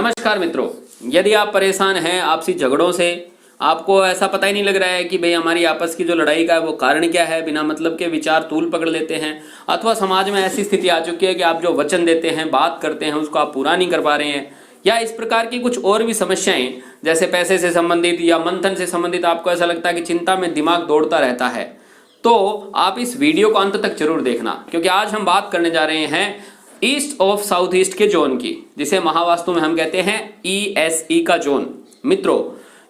नमस्कार मित्रों, यदि आप परेशान हैं आपसी झगड़ों से, आपको ऐसा पता ही नहीं लग रहा है कि भाई हमारी आपस की जो लड़ाई का है वो कारण क्या है, बिना मतलब के विचार तूल पकड़ लेते हैं, अथवा समाज में ऐसी स्थिति आ चुकी है कि आप जो वचन देते हैं, बात करते हैं, उसको आप पूरा नहीं कर पा रहे हैं, या इस प्रकार की कुछ और भी समस्याएं जैसे पैसे से संबंधित या मंथन से संबंधित आपको ऐसा लगता है कि चिंता में दिमाग दौड़ता रहता है, तो आप इस वीडियो को अंत तक जरूर देखना, क्योंकि आज हम बात करने जा रहे हैं ईस्ट ऑफ साउथ ईस्ट के जोन की, जिसे महावास्तु में हम कहते हैं ESE का जोन। मित्रों,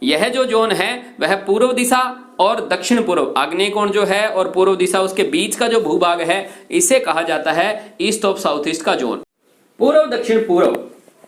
यह जो जोन है वह पूर्व दिशा और दक्षिण पूर्व, आग्नेय कोण जो है और पूर्व दिशा उसके बीच का जो भूभाग है, इसे कहा जाता है ईस्ट ऑफ साउथ ईस्ट का जोन। पूर्व दक्षिण पूर्व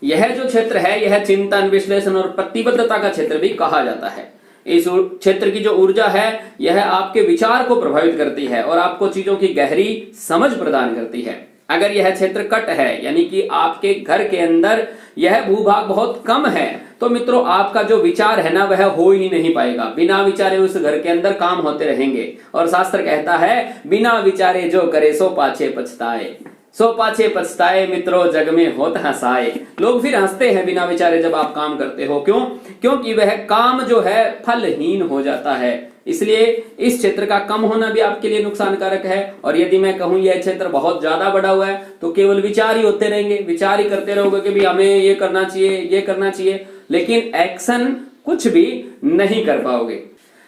यह जो क्षेत्र है, यह चिंतन, विश्लेषण और प्रतिबद्धता का क्षेत्र भी कहा जाता है। इस क्षेत्र की जो ऊर्जा है यह आपके विचार को प्रभावित करती है और आपको चीजों की गहरी समझ प्रदान करती है। अगर यह क्षेत्र कट है, यानी कि आपके घर के अंदर यह भूभाग बहुत कम है, तो मित्रों आपका जो विचार है ना वह हो ही नहीं पाएगा। बिना विचारे उस घर के अंदर काम होते रहेंगे, और शास्त्र कहता है बिना विचारे जो करे सो पाछे पछताए, सो पाछे पछताए। मित्रों, जग में होत हंसाए। लोग फिर हंसते हैं बिना विचारे जब आप काम करते हो। क्यों? क्योंकि वह काम जो है फलहीन हो जाता है। इसलिए इस क्षेत्र का कम होना भी आपके लिए नुकसानकारक है। और यदि मैं कहूं यह क्षेत्र बहुत ज्यादा बड़ा हुआ है, तो केवल विचार ही होते रहेंगे, विचार ही करते रहोगे कि भी हमें ये करना चाहिए, ये करना चाहिए, लेकिन एक्शन कुछ भी नहीं कर पाओगे।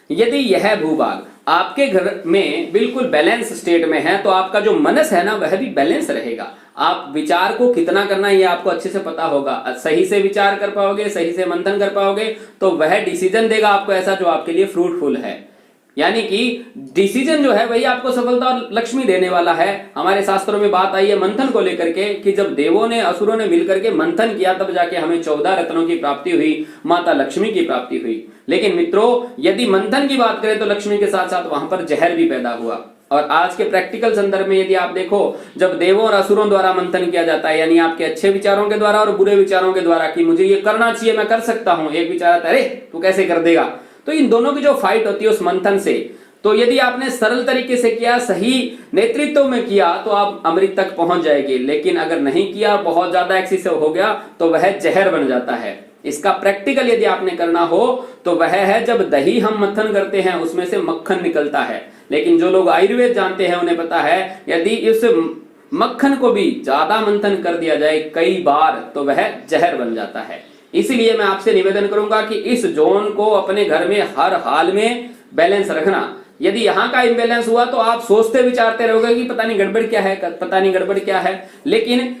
यदि यह भूभाग आपके घर में बिल्कुल बैलेंस स्टेट में है, तो आपका जो मनस है ना वह भी बैलेंस रहेगा। आप विचार को कितना करना है ये आपको अच्छे से पता होगा। सही से विचार कर पाओगे, सही से मंथन कर पाओगे, तो वह डिसीजन देगा आपको ऐसा जो आपके लिए फ्रूटफुल है। यानी कि डिसीजन जो है वही आपको सफलता और लक्ष्मी देने वाला है। हमारे शास्त्रों में बात आई है मंथन को लेकर के कि जब देवों ने, असुरों ने मिलकर के मंथन किया, तब जाके हमें 14 रत्नों की प्राप्ति हुई, माता लक्ष्मी की प्राप्ति हुई। लेकिन मित्रों, यदि मंथन की बात करें तो लक्ष्मी के साथ साथ वहां पर जहर भी पैदा हुआ। और आज के प्रैक्टिकल संदर्भ में यदि आप देखो, जब देवों और असुरों द्वारा मंथन किया जाता है, यानी आपके अच्छे विचारों के द्वारा और बुरे विचारों के द्वारा कि मुझे ये करना चाहिए, मैं कर सकता हूं, एक विचार आता है अरे तू कैसे कर देगा, तो इन दोनों की जो फाइट होती है उस मंथन से, तो यदि आपने सरल तरीके से किया, सही नेतृत्व में किया, तो आप अमृत तक पहुंच जाएंगे। लेकिन अगर नहीं किया, बहुत ज्यादा एक्सेसिव हो गया, तो वह जहर बन जाता है। इसका प्रैक्टिकल यदि आपने करना हो तो वह है जब दही हम मंथन करते हैं उसमें से मक्खन निकलता है। लेकिन जो लोग आयुर्वेद जानते हैं उन्हें पता है यदि इस मक्खन को भी ज्यादा मंथन कर दिया जाए कई बार, तो वह जहर बन जाता है। इसलिए मैं आपसे निवेदन करूंगा कि इस जोन को अपने घर में हर हाल में बैलेंस रखना। यदि यहाँ का इम्बैलेंस हुआ तो आप सोचते विचारते रहोगे कि पता नहीं गड़बड़ क्या है, पता नहीं गड़बड़ क्या है, लेकिन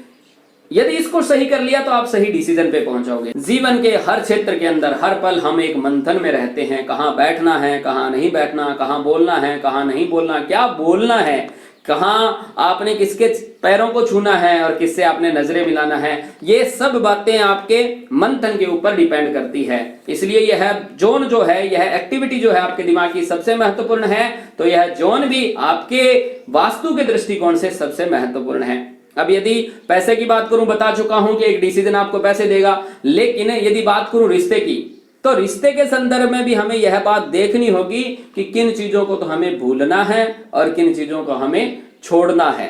यदि इसको सही कर लिया तो आप सही डिसीजन पे पहुंचोगे। जीवन के हर क्षेत्र के अंदर हर पल हम एक मंथन में रहते हैं, कहाँ बैठना है, कहाँ नहीं बैठना, कहाँ बोलना है, कहाँ नहीं बोलना, क्या बोलना है, कहाँ आपने किसके पैरों को छूना है और किससे आपने नजरें मिलाना है, ये सब बातें आपके मंथन के ऊपर डिपेंड करती है। इसलिए यह जोन जो है, यह एक्टिविटी जो है आपके दिमाग की सबसे महत्वपूर्ण है, तो यह जोन भी आपके वास्तु के दृष्टिकोण से सबसे महत्वपूर्ण है। अब यदि पैसे की बात करूं, बता चुका हूं कि एक डिसीजन आपको पैसे देगा, लेकिन यदि बात करूं रिश्ते की, तो रिश्ते के संदर्भ में भी हमें यह बात देखनी होगी कि किन चीजों को तो हमें भूलना है और किन चीजों को हमें छोड़ना है।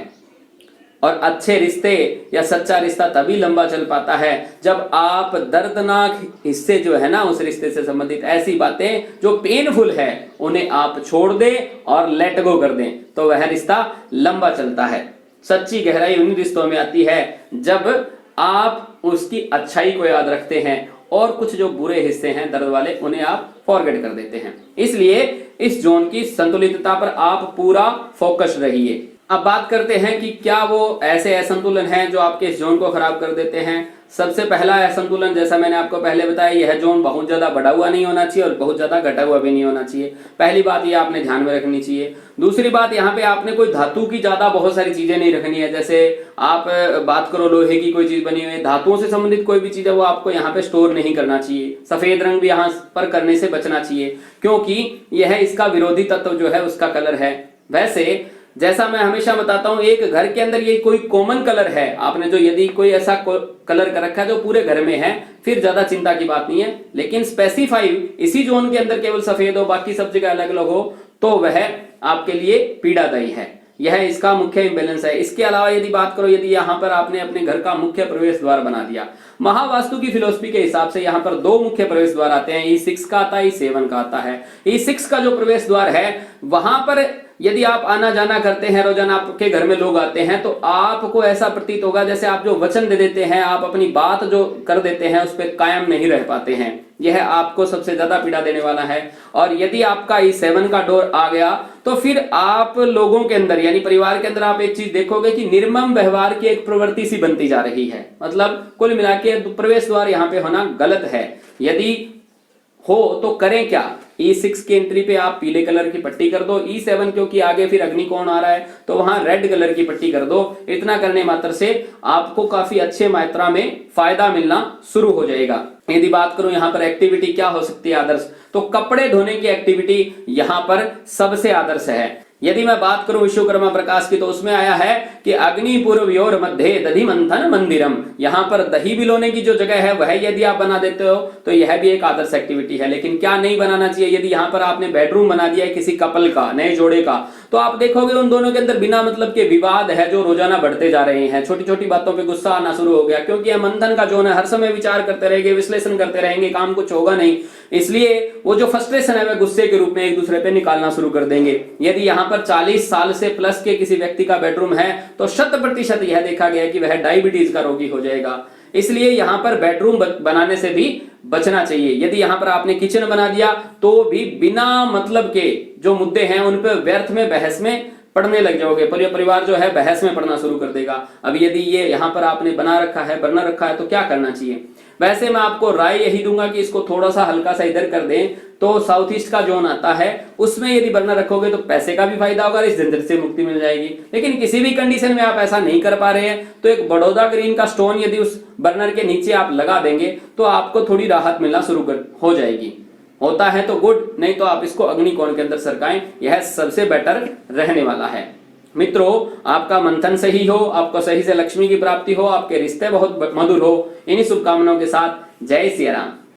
और अच्छे रिश्ते या सच्चा रिश्ता तभी लंबा चल पाता है जब आप दर्दनाक हिस्से जो है ना उस रिश्ते से संबंधित ऐसी बातें जो पेनफुल है उन्हें आप छोड़ दें और लेट गो कर दें, तो वह रिश्ता लंबा चलता है। सच्ची गहराई उन रिश्तों में आती है जब आप उसकी अच्छाई को याद रखते हैं और कुछ जो बुरे हिस्से हैं दर्द वाले उन्हें आप फॉरगेट कर देते हैं। इसलिए इस जोन की संतुलितता पर आप पूरा फोकस रहिए। अब बात करते हैं कि क्या वो ऐसे असंतुलन हैं जो आपके इस जोन को खराब कर देते हैं। सबसे पहला असंतुलन, जैसा मैंने आपको पहले बताया, यह जोन बहुत ज्यादा बढ़ा हुआ नहीं होना चाहिए और बहुत ज्यादा घटा हुआ भी नहीं होना चाहिए। पहली बात ये आपने ध्यान में रखनी चाहिए। दूसरी बात, यहाँ पे आपने कोई धातु की ज्यादा बहुत सारी चीजें नहीं रखनी है। जैसे आप बात करो लोहे की कोई चीज बनी हुई है, धातुओं से संबंधित कोई भी चीज है वो आपको यहाँ पे स्टोर नहीं करना चाहिए। सफेद रंग भी यहाँ पर करने से बचना चाहिए, क्योंकि यह इसका विरोधी तत्व जो है उसका कलर है। वैसे जैसा मैं हमेशा बताता हूं, एक घर के अंदर ये कोई कॉमन कलर है, आपने जो यदि कोई ऐसा कलर कर रखा है जो पूरे घर में है, फिर ज्यादा चिंता की बात नहीं है। लेकिन स्पेसिफाई इसी जोन के अंदर केवल सफेद हो, बाकी सब जगह अलग अलग हो, तो वह आपके लिए पीड़ादायी है। यह इसका मुख्य इम्बैलेंस है। इसके अलावा यदि बात करो, यदि यहाँ पर आपने अपने घर का मुख्य प्रवेश द्वार बना दिया, महावास्तु की फिलोसफी के हिसाब से यहाँ पर दो मुख्य प्रवेश द्वार आते हैं, E6 का आता है, E7 का आता है। E6 का जो प्रवेश द्वार है वहां पर यदि आप आना जाना करते हैं, रोजाना आपके घर में लोग आते हैं, तो आपको ऐसा प्रतीत होगा जैसे आप जो वचन दे देते हैं, आप अपनी बात जो कर देते हैं उस पर कायम नहीं रह पाते हैं। यह आपको सबसे ज्यादा पीड़ा देने वाला है। और यदि आपका E7 का डोर आ गया तो फिर आप लोगों के अंदर यानी परिवार के अंदर आप एक चीज देखोगे कि निर्मम व्यवहार की एक प्रवृत्ति सी बनती जा रही है। मतलब कुल मिला के प्रवेश द्वार यहाँ पे होना गलत है। यदि हो तो करें क्या, E6 की एंट्री पे आप पीले कलर की पट्टी कर दो, E7 क्योंकि आगे फिर अग्निकोण आ रहा है तो वहां रेड कलर की पट्टी कर दो। इतना करने मात्र से आपको काफी अच्छे मात्रा में फायदा मिलना शुरू हो जाएगा। यदि बात करूं यहाँ पर एक्टिविटी क्या हो सकती है आदर्श, तो कपड़े धोने की एक्टिविटी यहाँ पर सबसे आदर्श है। यदि मैं बात करूं विश्वकर्मा प्रकाश की तो उसमें आया है कि अग्नि पूर्वयोर मध्य दधि मंथन मंदिरम, यहाँ पर दही बिलोने की जो जगह है वह यदि आप बना देते हो तो यह भी एक आदर्श एक्टिविटी है। लेकिन क्या नहीं बनाना चाहिए, यदि यहाँ पर आपने बेडरूम बना दिया है किसी कपल का, नए जोड़े का, तो आप देखोगे उन दोनों के अंदर बिना मतलब के विवाद है जो रोजाना बढ़ते जा रहे हैं। छोटी छोटी बातों पे गुस्सा आना शुरू हो गया, क्योंकि यह मंथन का जोन है, हर समय विचार करते रहेंगे, विश्लेषण करते रहेंगे, काम कुछ होगा नहीं। इसलिए वो जो फ्रस्ट्रेशन है वह गुस्से के रूप में एक दूसरे पे निकालना शुरू कर देंगे। यदि यहाँ पर 40 साल से प्लस के किसी व्यक्ति का बेडरूम है तो 100% यह देखा गया कि वह डायबिटीज का रोगी हो जाएगा। इसलिए यहाँ पर बेडरूम बनाने से भी बचना चाहिए। यदि यहाँ पर आपने किचन बना दिया तो भी बिना मतलब के जो मुद्दे हैं उन पर व्यर्थ में बहस में पढ़ने लग जाओगे, परिवार जो है बहस में पढ़ना शुरू कर देगा। अब यदि ये यहाँ पर आपने बना रखा है तो क्या करना चाहिए। वैसे मैं आपको राय यही दूंगा कि इसको थोड़ा सा हल्का सा इधर कर दें, तो साउथ ईस्ट का जोन आता है उसमें यदि बर्नर रखोगे तो पैसे का भी फायदा होगा, इस झंझट से मुक्ति मिल जाएगी। लेकिन किसी भी कंडीशन में आप ऐसा नहीं कर पा रहे हैं तो एक बड़ौदा ग्रीन का स्टोन यदि उस बर्नर के नीचे आप लगा देंगे तो आपको थोड़ी राहत मिलना शुरू हो जाएगी। होता है तो गुड, नहीं तो आप इसको अग्निकोण के अंदर सरकाएं, यह सबसे बेटर रहने वाला है। मित्रों, आपका मंथन सही हो, आपको सही से लक्ष्मी की प्राप्ति हो, आपके रिश्ते बहुत मधुर हो, इन्हीं शुभकामनाओं के साथ जय सिया राम।